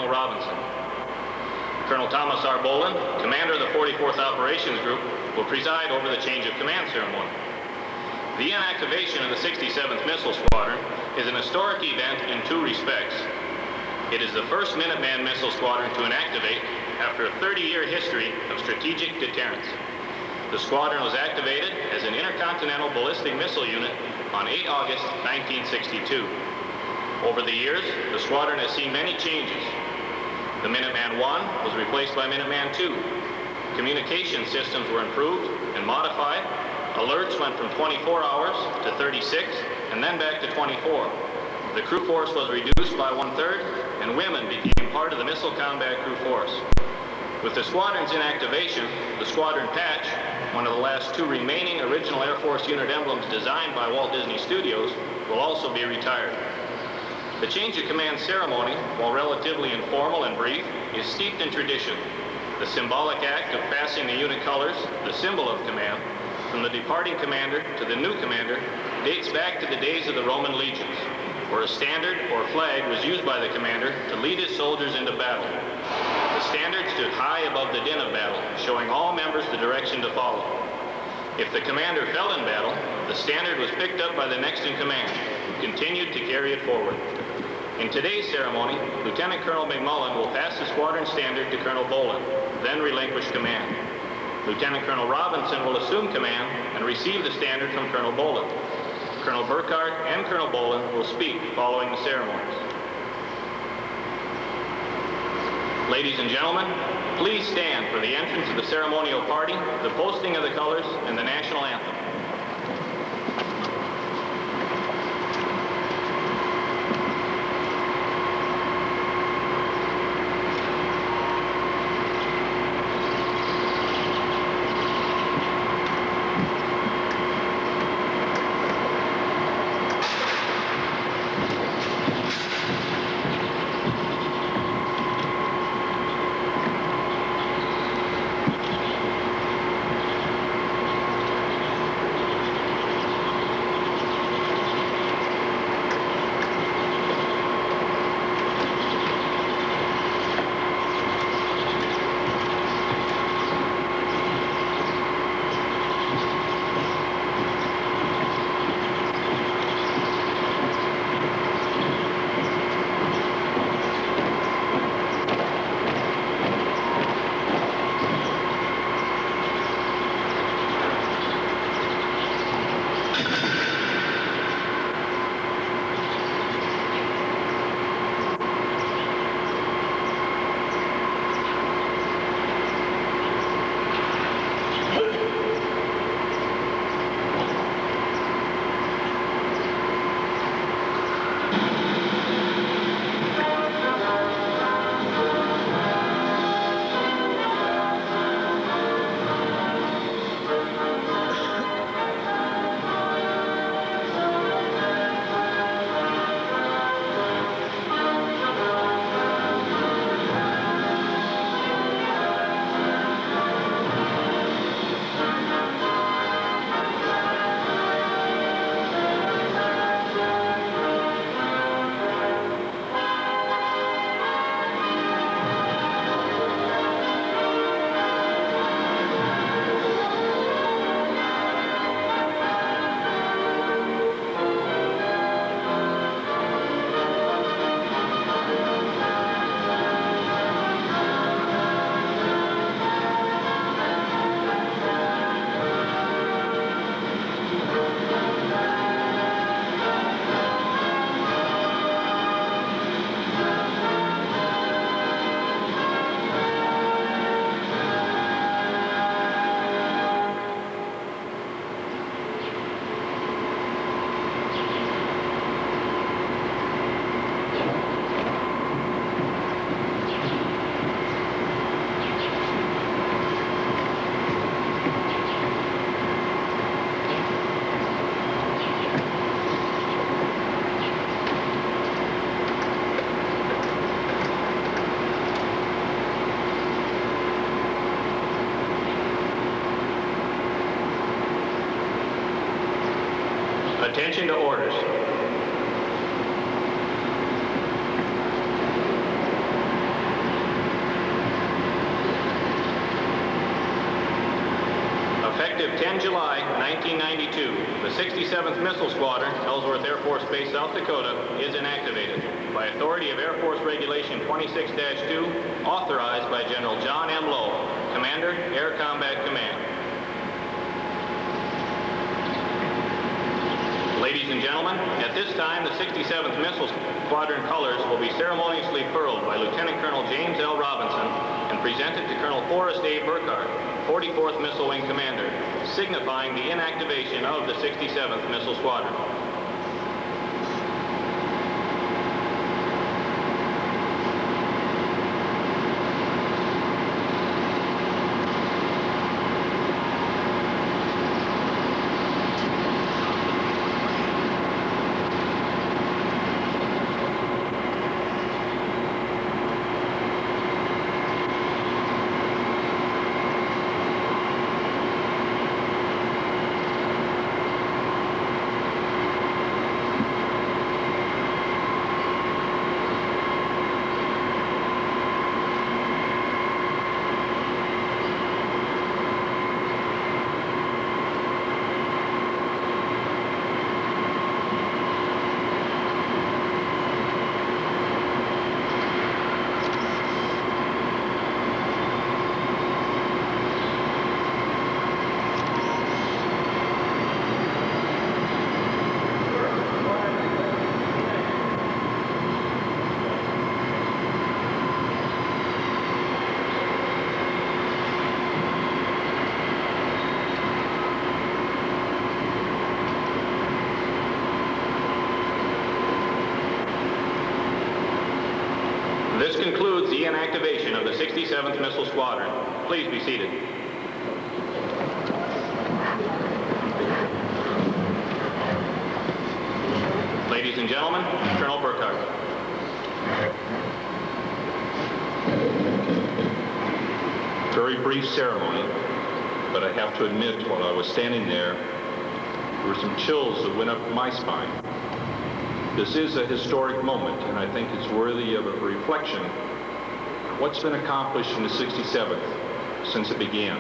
Colonel Robinson. Colonel Thomas R. Bolin, commander of the 44th Operations Group, will preside over the change of command ceremony. The inactivation of the 67th Missile Squadron is an historic event in two respects. It is the first Minuteman Missile Squadron to inactivate after a 30-year history of strategic deterrence. The squadron was activated as an intercontinental ballistic missile unit on 8 August 1962. Over the years, the squadron has seen many changes. The Minuteman I was replaced by Minuteman II. Communication systems were improved and modified. Alerts went from 24 hours to 36 and then back to 24. The crew force was reduced by 1/3 and women became part of the missile combat crew force. With the squadron's inactivation, the squadron patch, one of the last two remaining original Air Force unit emblems designed by Walt Disney Studios, will also be retired. The change of command ceremony, while relatively informal and brief, is steeped in tradition. The symbolic act of passing the unit colors, the symbol of command, from the departing commander to the new commander, dates back to the days of the Roman legions, where a standard or flag was used by the commander to lead his soldiers into battle. The standard stood high above the din of battle, showing all members the direction to follow. If the commander fell in battle, the standard was picked up by the next in command, who continued to carry it forward. In today's ceremony, Lieutenant Colonel McMullen will pass the squadron standard to Colonel Bolin, then relinquish command. Lieutenant Colonel Robinson will assume command and receive the standard from Colonel Bolin. Colonel Burkhardt and Colonel Bolin will speak following the ceremonies. Ladies and gentlemen, please stand for the entrance of the ceremonial party, the posting of the colors, and the national anthem. Attention to orders. 10 July 1992, the 67th Missile Squadron, Ellsworth Air Force Base, South Dakota, is inactivated by authority of Air Force Regulation 26-2, authorized by General John M. Lowe, Commander, Air Combat Command. Ladies and gentlemen, at this time, the 67th Missile Squadron colors will be ceremoniously furled by Lieutenant Colonel James L. Robinson and presented to Colonel Forrest A. Burkhardt, 44th Missile Wing Commander, signifying the inactivation of the 67th Missile Squadron. This concludes the inactivation of the 67th Missile Squadron. Please be seated. Ladies and gentlemen, Colonel Burkhardt. Very brief ceremony, but I have to admit, while I was standing there were some chills that went up my spine. This is a historic moment, and I think it's worthy of a reflection on what's been accomplished in the 67th since it began.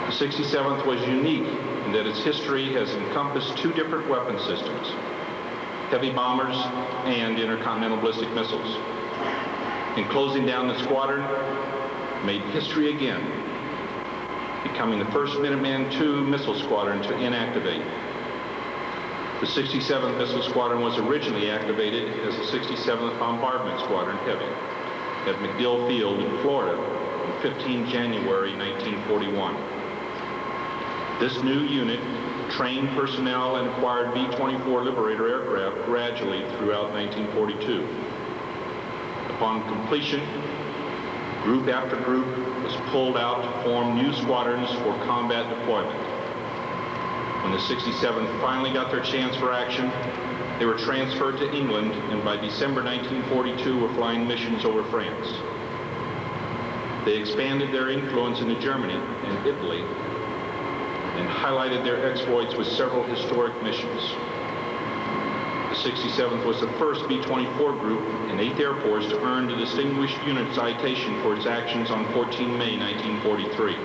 The 67th was unique in that its history has encompassed two different weapon systems, heavy bombers and intercontinental ballistic missiles. In closing down the squadron, made history again, becoming the first Minuteman II missile squadron to inactivate. The 67th Missile Squadron was originally activated as the 67th Bombardment Squadron Heavy at MacDill Field in Florida on 15 January 1941. This new unit trained personnel and acquired B-24 Liberator aircraft gradually throughout 1942. Upon completion, group after group was pulled out to form new squadrons for combat deployment. When the 67th finally got their chance for action, they were transferred to England, and by December 1942 were flying missions over France. They expanded their influence into Germany and Italy and highlighted their exploits with several historic missions. The 67th was the first B-24 group and 8th Air Force to earn the Distinguished Unit Citation for its actions on 14 May 1943.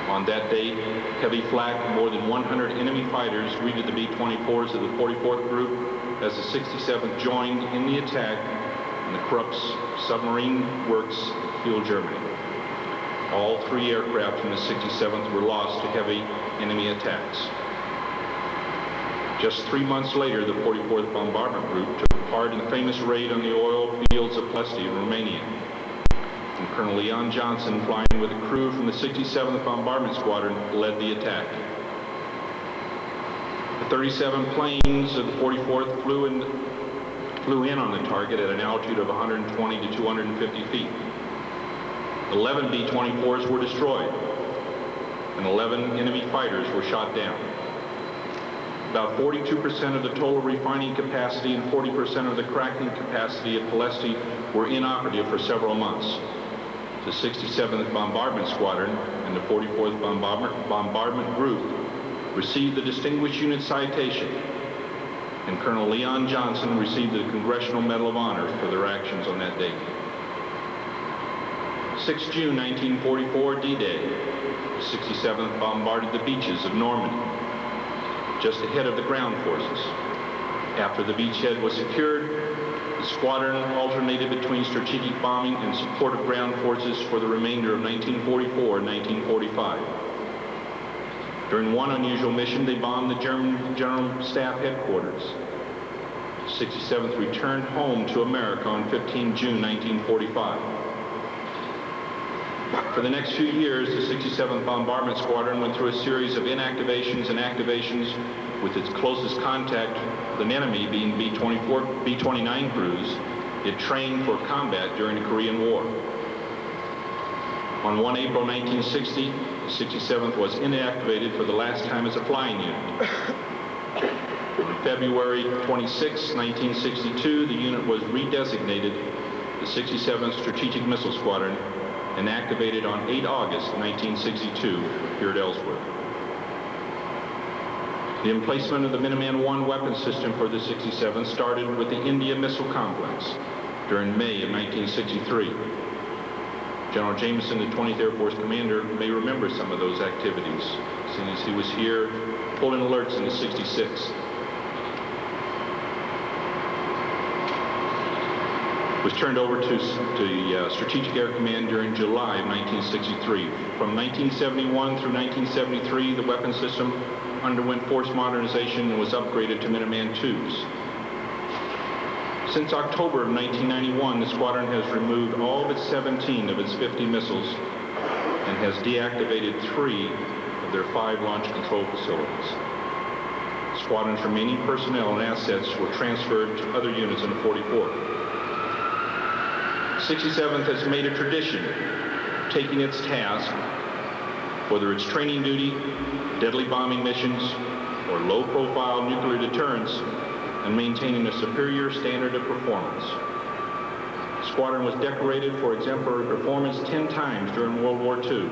On that date, heavy flak and more than 100 enemy fighters greeted the B-24s of the 44th Group as the 67th joined in the attack on the Krupp's submarine works at Kiel, Germany. All three aircraft from the 67th were lost to heavy enemy attacks. Just 3 months later, the 44th Bombardment Group took part in the famous raid on the oil fields of Plesty in Romania. And Colonel Leon Johnson, flying with a crew from the 67th Bombardment Squadron, led the attack. The 37 planes of the 44th flew in on the target at an altitude of 120 to 250 feet. 11 B-24s were destroyed, and 11 enemy fighters were shot down. About 42% of the total refining capacity and 40% of the cracking capacity at Plesty were inoperative for several months. The 67th Bombardment Squadron and the 44th Bombardment Group received the Distinguished Unit Citation, and Colonel Leon Johnson received the Congressional Medal of Honor for their actions on that date. 6 June 1944, D-Day. The 67th bombarded the beaches of Normandy, just ahead of the ground forces. After the beachhead was secured, the squadron alternated between strategic bombing and support of ground forces for the remainder of 1944 and 1945. During one unusual mission, they bombed the German General Staff headquarters. The 67th returned home to America on 15 June 1945. For the next few years, the 67th Bombardment Squadron went through a series of inactivations and activations, with its closest contact with an enemy being B-29 crews it trained for combat during the Korean War. On 1 April 1960, the 67th was inactivated for the last time as a flying unit. On February 26, 1962, the unit was redesignated the 67th Strategic Missile Squadron and activated on 8 August 1962 here at Ellsworth. The emplacement of the Minuteman I weapon system for the 67th started with the India Missile Complex during May of 1963. General Jameson, the 20th Air Force commander, may remember some of those activities, seeing as he was here pulling alerts in the 66. Was turned over to the Strategic Air Command during July of 1963. From 1971 through 1973, the weapon system underwent force modernization and was upgraded to Minuteman IIs. Since October of 1991, the squadron has removed all but 17 of its 50 missiles and has deactivated 3 of their 5 launch control facilities. The squadron's remaining personnel and assets were transferred to other units in the 44th. 67th has made a tradition of taking its task, whether it's training duty, deadly bombing missions, or low-profile nuclear deterrence, and maintaining a superior standard of performance. The squadron was decorated for exemplary performance 10 times during World War II.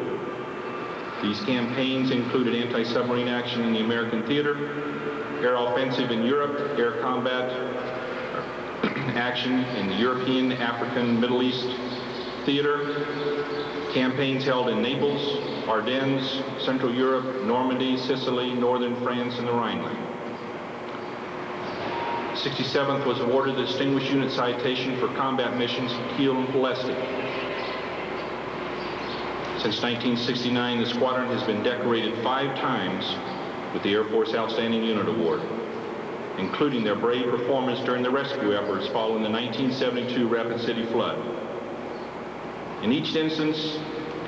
These campaigns included anti-submarine action in the American theater, air offensive in Europe, air combat action in the European, African, Middle East theater, campaigns held in Naples, Ardennes, Central Europe, Normandy, Sicily, northern France, and the Rhineland. 67th was awarded the Distinguished Unit Citation for combat missions in Kiel and Ploesti. Since 1969, the squadron has been decorated 5 times with the Air Force Outstanding Unit Award, including their brave performance during the rescue efforts following the 1972 Rapid City flood. In each instance,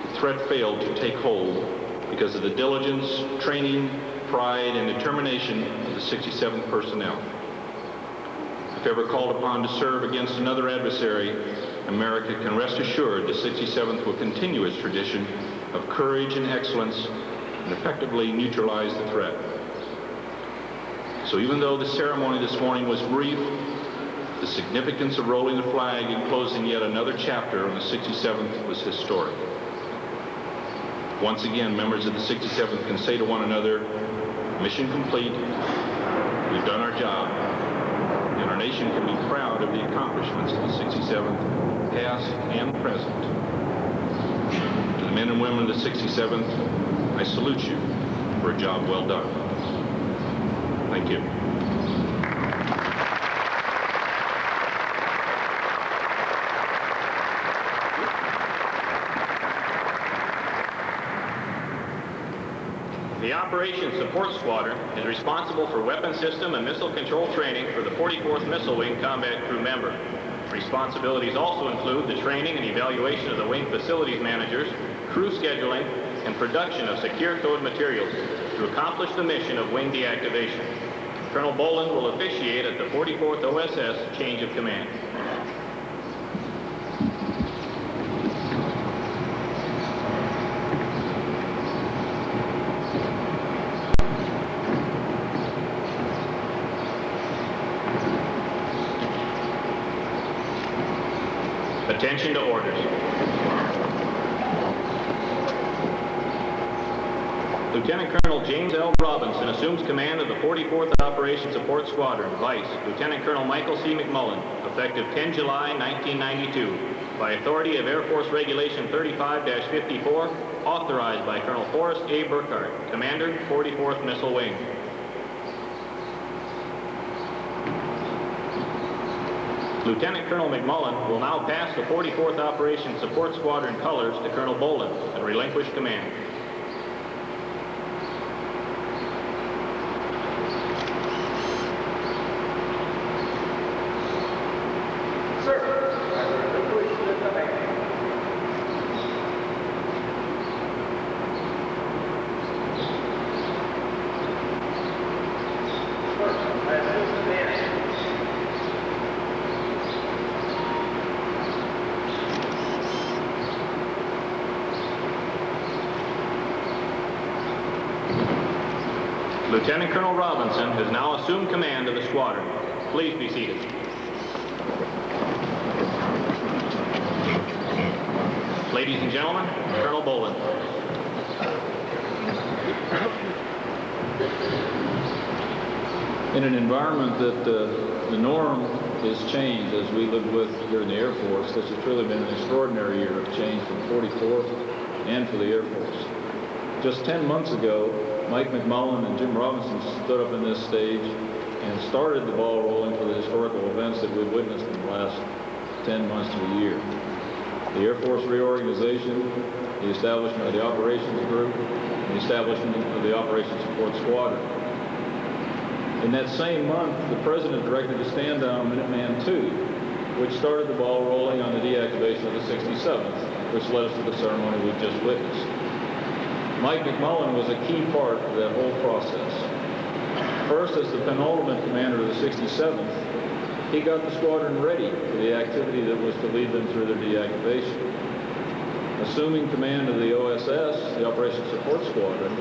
the threat failed to take hold because of the diligence, training, pride, and determination of the 67th personnel. If ever called upon to serve against another adversary, America can rest assured the 67th will continue its tradition of courage and excellence and effectively neutralize the threat. So even though the ceremony this morning was brief, the significance of rolling the flag and closing yet another chapter on the 67th was historic. Once again, members of the 67th can say to one another, mission complete, we've done our job, and our nation can be proud of the accomplishments of the 67th, past and present. To the men and women of the 67th, I salute you for a job well done. Thank you. The Operations Support Squadron is responsible for weapon system and missile control training for the 44th Missile Wing combat crew member. Responsibilities also include the training and evaluation of the wing facilities managers, crew scheduling, and production of secure code materials to accomplish the mission of wing deactivation. Colonel Boland will officiate at the 44th OSS change of command. Attention to orders. Lieutenant Colonel James L. Robinson assumes command of the 44th Operations Support Squadron. Vice Lieutenant Colonel Michael C. McMullen, effective 10 July 1992, by authority of Air Force Regulation 35-54, authorized by Colonel Forrest A. Burkhart, Commander, 44th Missile Wing. Lieutenant Colonel McMullen will now pass the 44th Operations Support Squadron colors to Colonel Bolin and relinquish command. Lieutenant Colonel Robinson has now assumed command of the squadron. Please be seated. Ladies and gentlemen, Colonel Bolin. In an environment that the norm is changed as we live with here in the Air Force, this has really been an extraordinary year of change for the 44th and for the Air Force. Just 10 months ago, Mike McMullen and Jim Robinson stood up in this stage and started the ball rolling for the historical events that we've witnessed in the last 10 months to a year. The Air Force reorganization, the establishment of the Operations Group, and the establishment of the Operations Support Squadron. In that same month, the President directed a stand down Minuteman II, which started the ball rolling on the deactivation of the 67th, which led us to the ceremony we've just witnessed. Mike McMullen was a key part of that whole process. First, as the penultimate commander of the 67th, he got the squadron ready for the activity that was to lead them through their deactivation. Assuming command of the OSS, the Operations Support Squadron,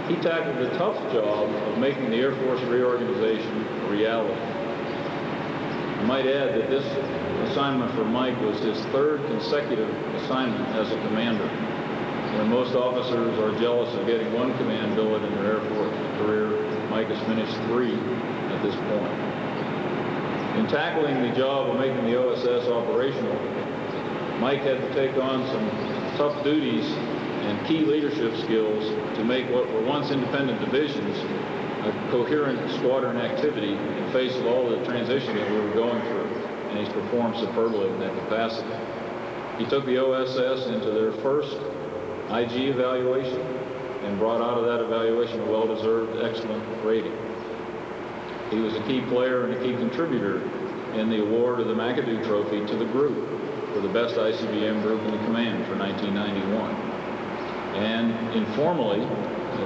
he tackled the tough job of making the Air Force reorganization a reality. I might add that this assignment for Mike was his third consecutive assignment as a commander. When most officers are jealous of getting one command billet in their Air Force career, Mike has finished 3 at this point. In tackling the job of making the OSS operational, Mike had to take on some tough duties and key leadership skills to make what were once independent divisions a coherent squadron activity in the face of all the transition that we were going through, and he's performed superbly in that capacity. He took the OSS into their first IG evaluation and brought out of that evaluation a well-deserved excellent rating. He was a key player and a key contributor in the award of the McAdoo Trophy to the group for the best ICBM group in the command for 1991. And informally,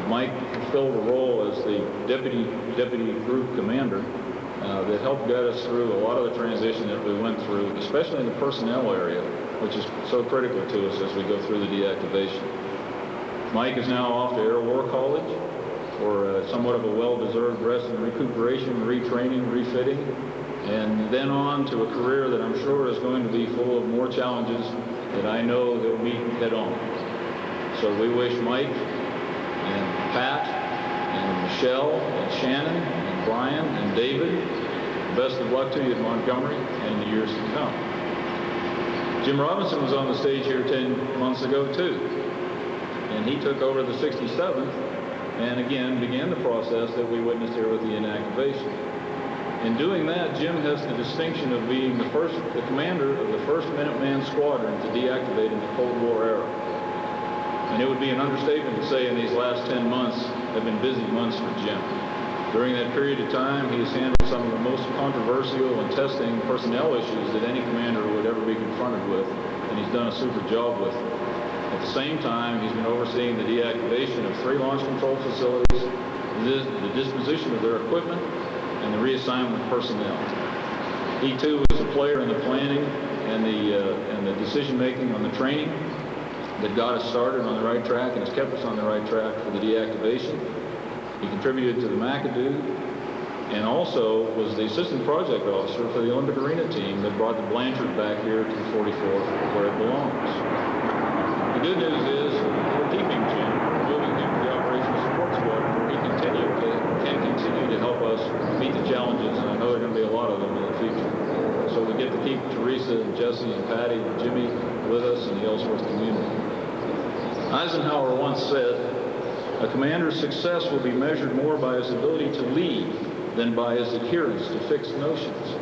Mike filled a role as the deputy group commander that helped guide us through a lot of the transition that we went through, especially in the personnel area, which is so critical to us as we go through the deactivation. Mike is now off to Air War College for somewhat of a well-deserved rest and recuperation, retraining, refitting, and then on to a career that I'm sure is going to be full of more challenges that I know he'll meet head-on. So we wish Mike and Pat and Michelle and Shannon and Brian and David the best of luck to you at Montgomery and in the years to come. Jim Robinson was on the stage here 10 months ago too, and he took over the 67th and again began the process that we witnessed here with the inactivation. In doing that, Jim has the distinction of being the commander of the 1st Minuteman Squadron to deactivate in the Cold War era. And it would be an understatement to say in these last 10 months have been busy months for Jim. During that period of time, he has handled some of the most controversial and testing personnel issues that any commander would ever be confronted with, and he's done a super job with it. At the same time, he's been overseeing the deactivation of 3 launch control facilities, the disposition of their equipment, and the reassignment of personnel. He too was a player in the planning and the decision-making on the training that got us started on the right track and has kept us on the right track for the deactivation. He contributed to the McAdoo and also was the assistant project officer for the Olympic Arena team that brought the Blanchard back here to the 44th where it belongs. The good news is we're keeping Jim, moving him to the Operations Support can continue to help us meet the challenges, and I know there are going to be a lot of them in the future. So we get to keep Teresa and Jesse and Patty and Jimmy with us in the Ellsworth community. Eisenhower once said, "A commander's success will be measured more by his ability to lead than by his adherence to fixed notions."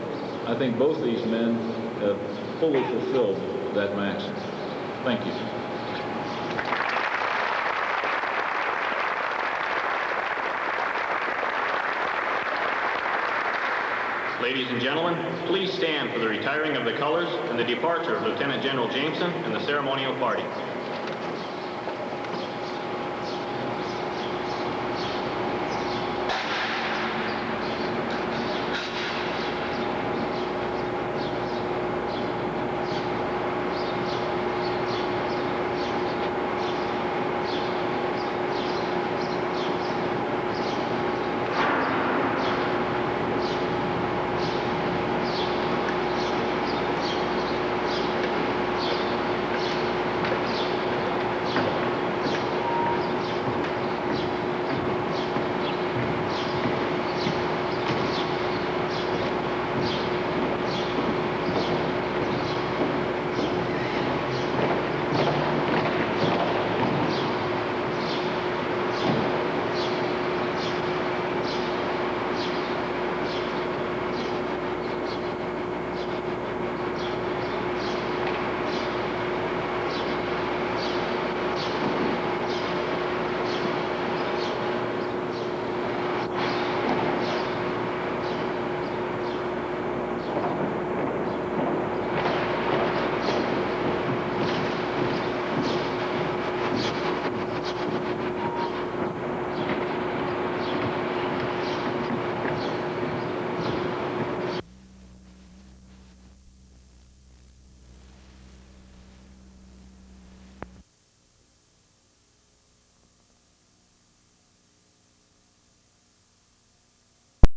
I think both these men have fully fulfilled that maxim. Thank you. Ladies and gentlemen, please stand for the retiring of the colors and the departure of Lieutenant General Jameson and the ceremonial party.